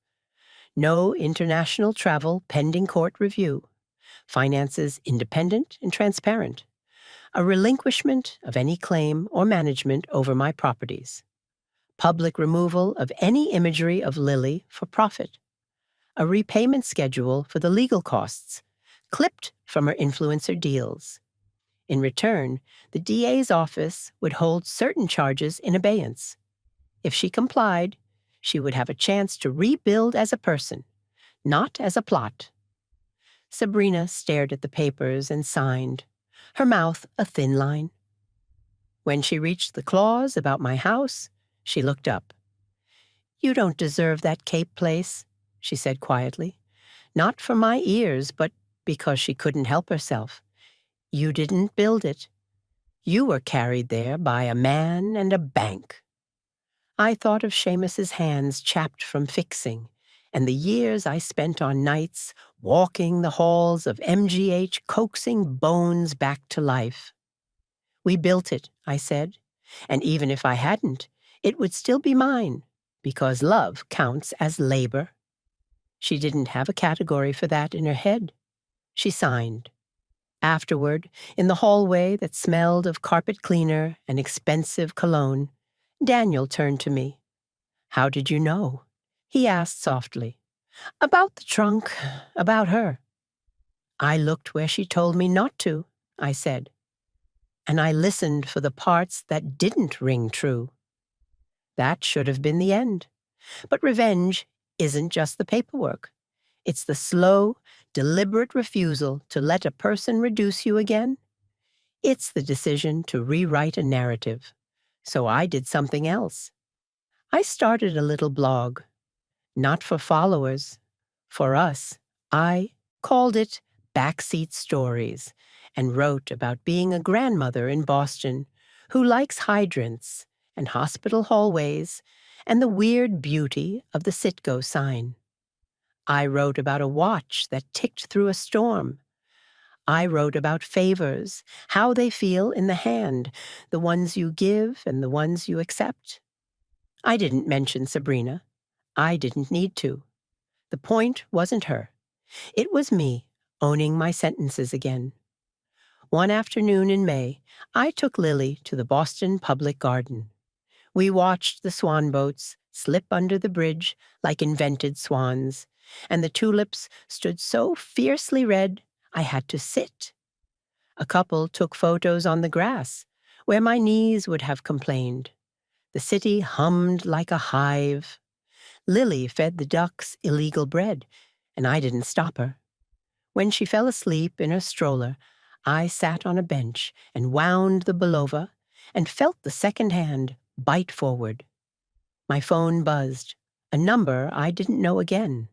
No international travel pending court review. Finances independent and transparent. A relinquishment of any claim or management over my properties. Public removal of any imagery of Lily for profit. A repayment schedule for the legal costs, clipped from her influencer deals. In return, the DA's office would hold certain charges in abeyance. If she complied, she would have a chance to rebuild as a person, not as a plot. Sabrina stared at the papers and signed, her mouth a thin line. When she reached the clause about my house, she looked up. "You don't deserve that Cape place," she said quietly. Not for my ears, but because she couldn't help herself. "You didn't build it. You were carried there by a man and a bank." I thought of Seamus's hands chapped from fixing, and the years I spent on nights walking the halls of MGH coaxing bones back to life. "We built it," I said, "and even if I hadn't, it would still be mine, because love counts as labor." She didn't have a category for that in her head. She signed. Afterward, in the hallway that smelled of carpet cleaner and expensive cologne, Daniel turned to me. "How did you know?" he asked softly. "About the trunk, about her." "I looked where she told me not to," I said. "And I listened for the parts that didn't ring true." That should have been the end. But revenge isn't just the paperwork. It's the slow, deliberate refusal to let a person reduce you again. It's the decision to rewrite a narrative. So I did something else. I started a little blog. Not for followers. For us. I called it Backseat Stories and wrote about being a grandmother in Boston who likes hydrants and hospital hallways and the weird beauty of the Citgo sign. I wrote about a watch that ticked through a storm. I wrote about favors, how they feel in the hand, the ones you give and the ones you accept. I didn't mention Sabrina. I didn't need to. The point wasn't her. It was me, owning my sentences again. One afternoon in May, I took Lily to the Boston Public Garden. We watched the swan boats slip under the bridge like invented swans, and the tulips stood so fiercely red I had to sit. A couple took photos on the grass, where my knees would have complained. The city hummed like a hive. Lily fed the ducks illegal bread, and I didn't stop her. When she fell asleep in her stroller, I sat on a bench and wound the Belova and felt the second hand bite forward. My phone buzzed, a number I didn't know again.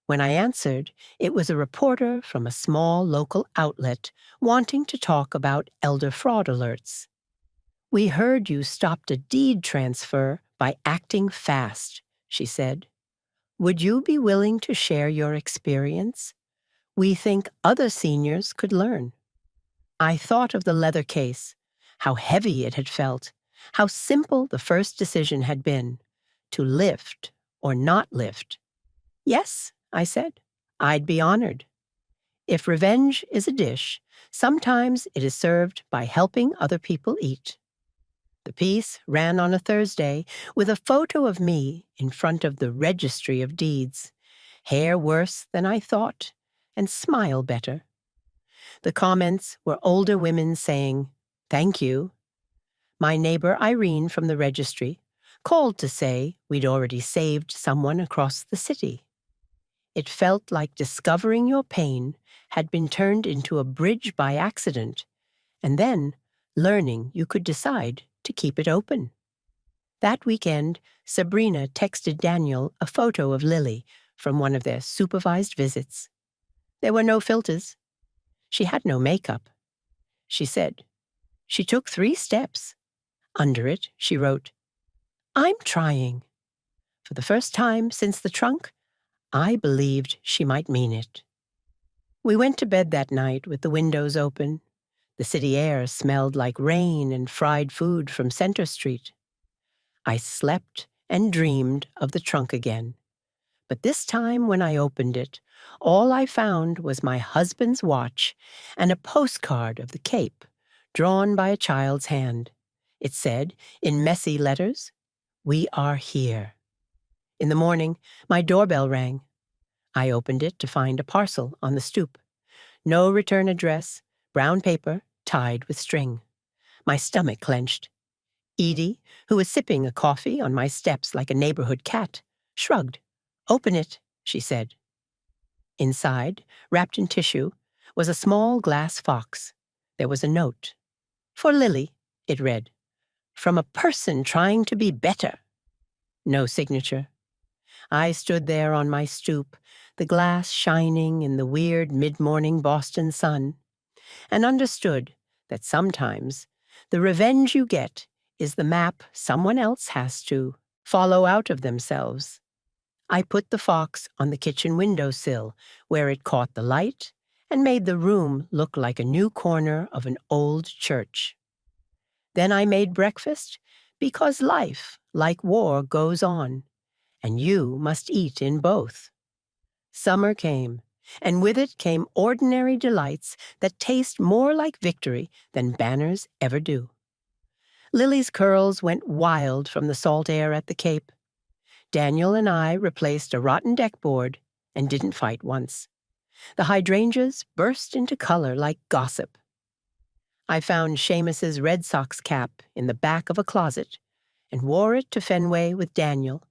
When I answered, it was a reporter from a small local outlet wanting to talk about elder fraud alerts. "We heard you stopped a deed transfer by acting fast," she said. "Would you be willing to share your experience? We think other seniors could learn." I thought of the leather case, how heavy it had felt, how simple the first decision had been, to lift or not lift. "Yes," I said, "I'd be honored. If revenge is a dish, sometimes it is served by helping other people eat." The piece ran on a Thursday with a photo of me in front of the Registry of Deeds, hair worse than I thought, and smile better. The comments were older women saying, "Thank you." My neighbor Irene from the registry called to say we'd already saved someone across the city. It felt like discovering your pain had been turned into a bridge by accident, and then learning you could decide to keep it open. That weekend, Sabrina texted Daniel a photo of Lily from one of their supervised visits. There were no filters. She had no makeup. She said, she took 3 steps. Under it, she wrote, "I'm trying." For the first time since the trunk, I believed she might mean it. We went to bed that night with the windows open. The city air smelled like rain and fried food from Center Street. I slept and dreamed of the trunk again. But this time when I opened it, all I found was my husband's watch and a postcard of the Cape, drawn by a child's hand. It said, in messy letters, "We are here." In the morning, my doorbell rang. I opened it to find a parcel on the stoop. No return address, brown paper, tied with string. My stomach clenched. Edie, who was sipping a coffee on my steps like a neighborhood cat, shrugged. "Open it," she said. Inside, wrapped in tissue, was a small glass fox. There was a note. "For Lily," it read. "From a person trying to be better." No signature. I stood there on my stoop, the glass shining in the weird mid-morning Boston sun, and understood that sometimes the revenge you get is the map someone else has to follow out of themselves. I put the fox on the kitchen windowsill, where it caught the light and made the room look like a new corner of an old church. Then I made breakfast, because life, like war, goes on, and you must eat in both. Summer came, and with it came ordinary delights that taste more like victory than banners ever do. Lily's curls went wild from the salt air at the Cape. Daniel and I replaced a rotten deck board and didn't fight once. The hydrangeas burst into color like gossip. I found Seamus's Red Sox cap in the back of a closet and wore it to Fenway with Daniel.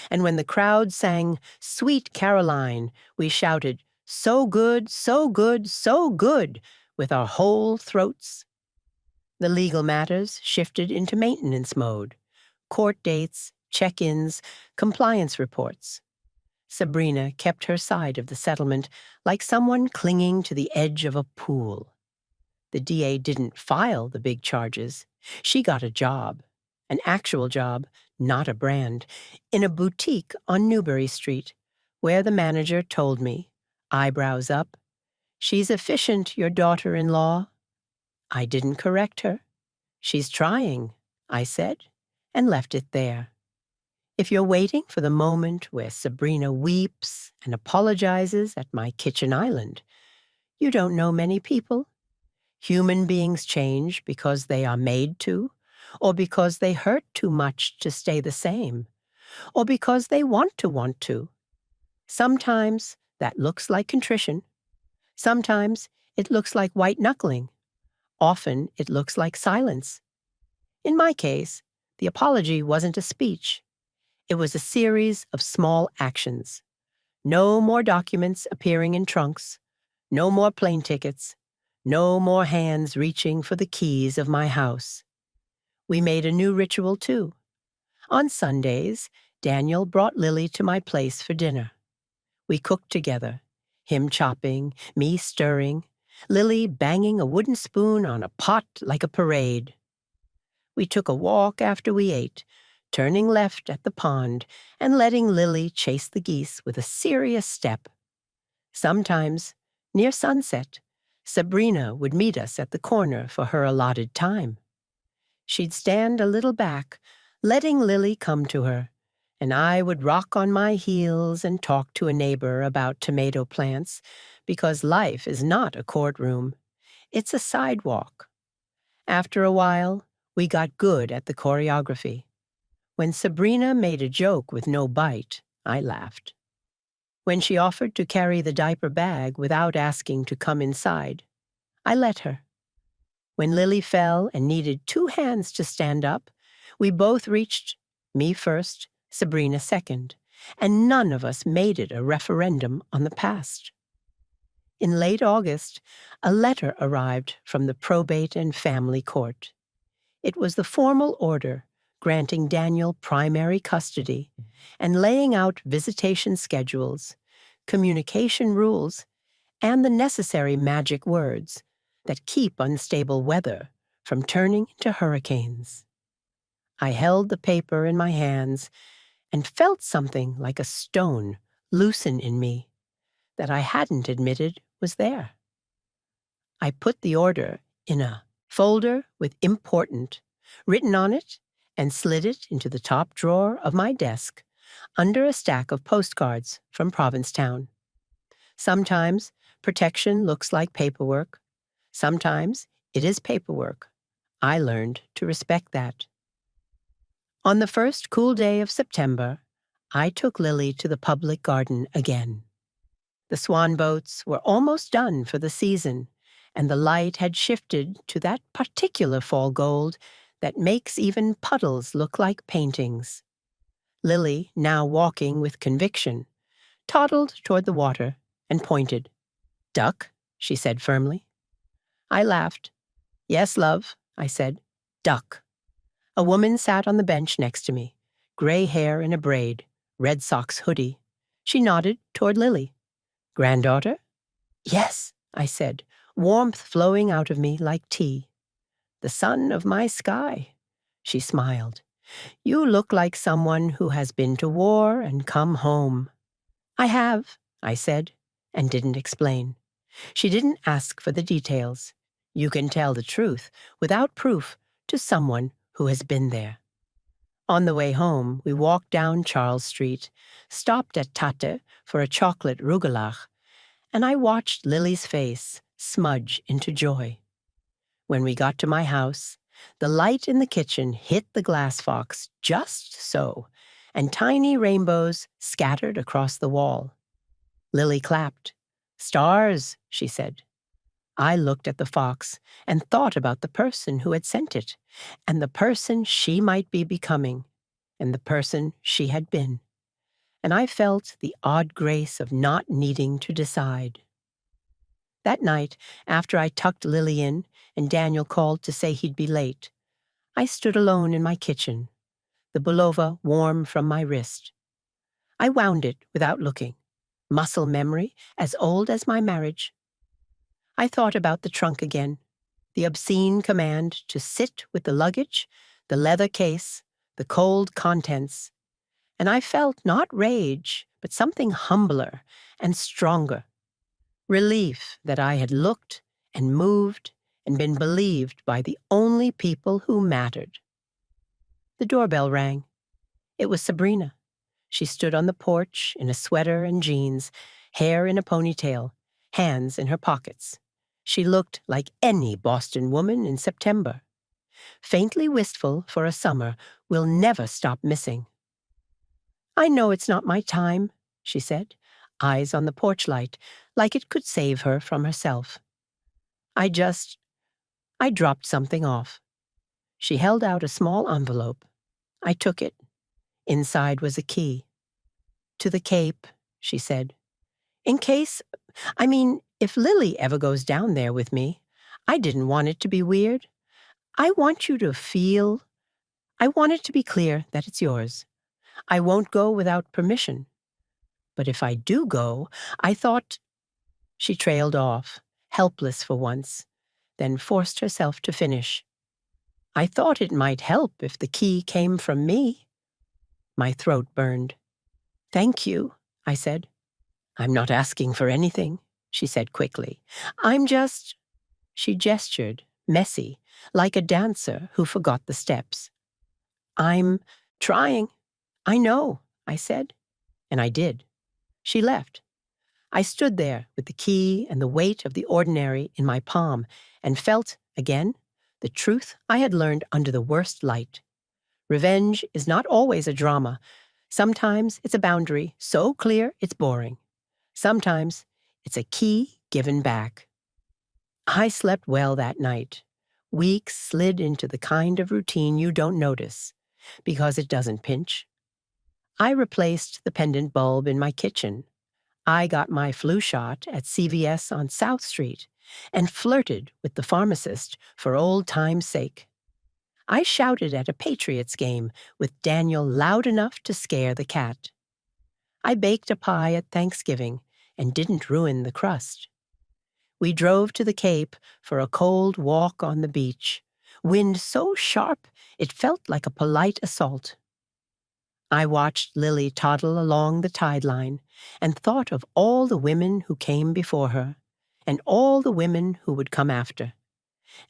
And when the crowd sang "Sweet Caroline," we shouted, "So good, so good, so good," with our whole throats. The legal matters shifted into maintenance mode. Court dates, check-ins, compliance reports. Sabrina kept her side of the settlement like someone clinging to the edge of a pool. The DA didn't file the big charges. She got a job, an actual job, not a brand, in a boutique on Newbury Street, where the manager told me, eyebrows up, "She's efficient, your daughter-in-law." I didn't correct her. "She's trying," I said, and left it there. If you're waiting for the moment where Sabrina weeps and apologizes at my kitchen island, you don't know many people. Human beings change because they are made to, or because they hurt too much to stay the same, or because they want to. Sometimes that looks like contrition. Sometimes it looks like white-knuckling. Often it looks like silence. In my case, the apology wasn't a speech. It was a series of small actions. No more documents appearing in trunks. No more plane tickets. No more hands reaching for the keys of my house. We made a new ritual, too. On Sundays, Daniel brought Lily to my place for dinner. We cooked together, him chopping, me stirring, Lily banging a wooden spoon on a pot like a parade. We took a walk after we ate, turning left at the pond and letting Lily chase the geese with a serious step. Sometimes, near sunset, Sabrina would meet us at the corner for her allotted time. She'd stand a little back, letting Lily come to her, and I would rock on my heels and talk to a neighbor about tomato plants, because life is not a courtroom. It's a sidewalk. After a while, we got good at the choreography. When Sabrina made a joke with no bite, I laughed. When she offered to carry the diaper bag without asking to come inside, I let her. When Lily fell and needed 2 hands to stand up, we both reached, me first, Sabrina second, and none of us made it a referendum on the past. In late August, a letter arrived from the Probate and Family Court. It was the formal order granting Daniel primary custody and laying out visitation schedules, communication rules, and the necessary magic words that keep unstable weather from turning into hurricanes. I held the paper in my hands and felt something like a stone loosen in me that I hadn't admitted was there. I put the order in a folder with important written on it and slid it into the top drawer of my desk under a stack of postcards from Provincetown. Sometimes protection looks like paperwork. Sometimes it is paperwork. I learned to respect that. On the first cool day of September, I took Lily to the public garden again. The swan boats were almost done for the season, and the light had shifted to that particular fall gold that makes even puddles look like paintings. Lily, now walking with conviction, toddled toward the water and pointed. "Duck," she said firmly. I laughed. "Yes, love," I said. "Duck." A woman sat on the bench next to me, gray hair in a braid, Red Sox hoodie. She nodded toward Lily. "Granddaughter?" "Yes," I said, warmth flowing out of me like tea. "The sun of my sky." She smiled. "You look like someone who has been to war and come home." "I have," I said, and didn't explain. She didn't ask for the details. You can tell the truth without proof to someone who has been there. On the way home, we walked down Charles Street, stopped at Tate for a chocolate rougelach, and I watched Lily's face smudge into joy. When we got to my house, the light in the kitchen hit the glass fox just so, and tiny rainbows scattered across the wall. Lily clapped. "Stars," she said. I looked at the fox and thought about the person who had sent it, and the person she might be becoming, and the person she had been. And I felt the odd grace of not needing to decide. That night, after I tucked Lily in and Daniel called to say he'd be late, I stood alone in my kitchen, the bulova warm from my wrist. I wound it without looking, muscle memory as old as my marriage. I thought about the trunk again, the obscene command to sit with the luggage, the leather case, the cold contents, and I felt not rage, but something humbler and stronger. Relief that I had looked and moved and been believed by the only people who mattered. The doorbell rang. It was Sabrina. She stood on the porch in a sweater and jeans, hair in a ponytail, hands in her pockets. She looked like any Boston woman in September. Faintly wistful for a summer we'll never stop missing. "I know it's not my time," she said, eyes on the porch light, like it could save her from herself. I dropped something off." She held out a small envelope. I took it. Inside was a key. "To the Cape," she said. If Lily ever goes down there with me, I didn't want it to be weird. I want you to feel. I want it to be clear that it's yours. I won't go without permission. But if I do go, I thought—" She trailed off, helpless for once, then forced herself to finish. "I thought it might help if the key came from me." My throat burned. "Thank you," I said. "I'm not asking for anything," she said quickly. "I'm just—" She gestured, messy, like a dancer who forgot the steps. "I'm trying. I know," I said. And I did. She left. I stood there with the key and the weight of the ordinary in my palm and felt, again, the truth I had learned under the worst light. Revenge is not always a drama. Sometimes it's a boundary so clear it's boring. Sometimes it's a key given back. I slept well that night. Weeks slid into the kind of routine you don't notice, because it doesn't pinch. I replaced the pendant bulb in my kitchen. I got my flu shot at CVS on South Street and flirted with the pharmacist for old time's sake. I shouted at a Patriots game with Daniel loud enough to scare the cat. I baked a pie at Thanksgiving and didn't ruin the crust. We drove to the Cape for a cold walk on the beach, wind so sharp it felt like a polite assault. I watched Lily toddle along the tide line and thought of all the women who came before her and all the women who would come after.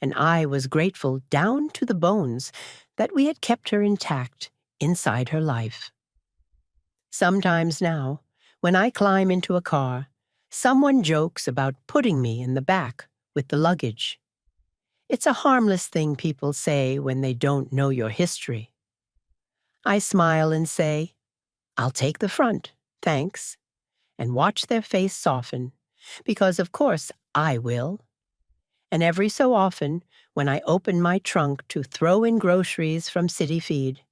And I was grateful down to the bones that we had kept her intact inside her life. Sometimes now, when I climb into a car, someone jokes about putting me in the back with the luggage. It's a harmless thing people say when they don't know your history. I smile and say, "I'll take the front, thanks," and watch their face soften, because of course I will. And every so often, when I open my trunk to throw in groceries from City Feed,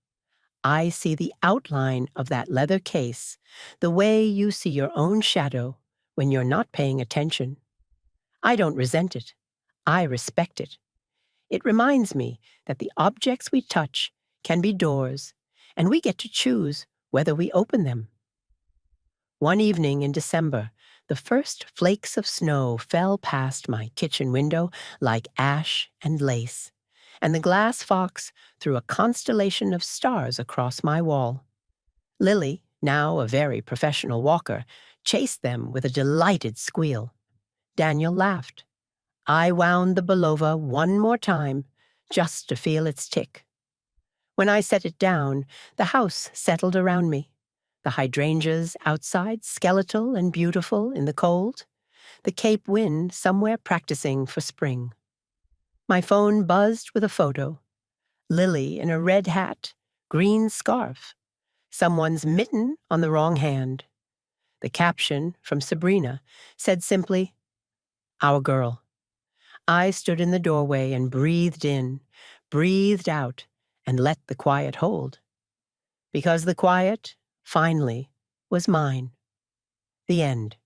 I see the outline of that leather case, the way you see your own shadow when you're not paying attention. I don't resent it. I respect it. It reminds me that the objects we touch can be doors, and we get to choose whether we open them. One evening in December, the first flakes of snow fell past my kitchen window like ash and lace, and the glass fox threw a constellation of stars across my wall. Lily, now a very professional walker, chased them with a delighted squeal. Daniel laughed. I wound the Belova one more time, just to feel its tick. When I set it down, the house settled around me. The hydrangeas outside skeletal and beautiful in the cold. The Cape wind somewhere practicing for spring. My phone buzzed with a photo. Lily in a red hat, green scarf. Someone's mitten on the wrong hand. The caption, from Sabrina, said simply, "Our girl." I stood in the doorway and breathed in, breathed out, and let the quiet hold. Because the quiet, finally, was mine. The end.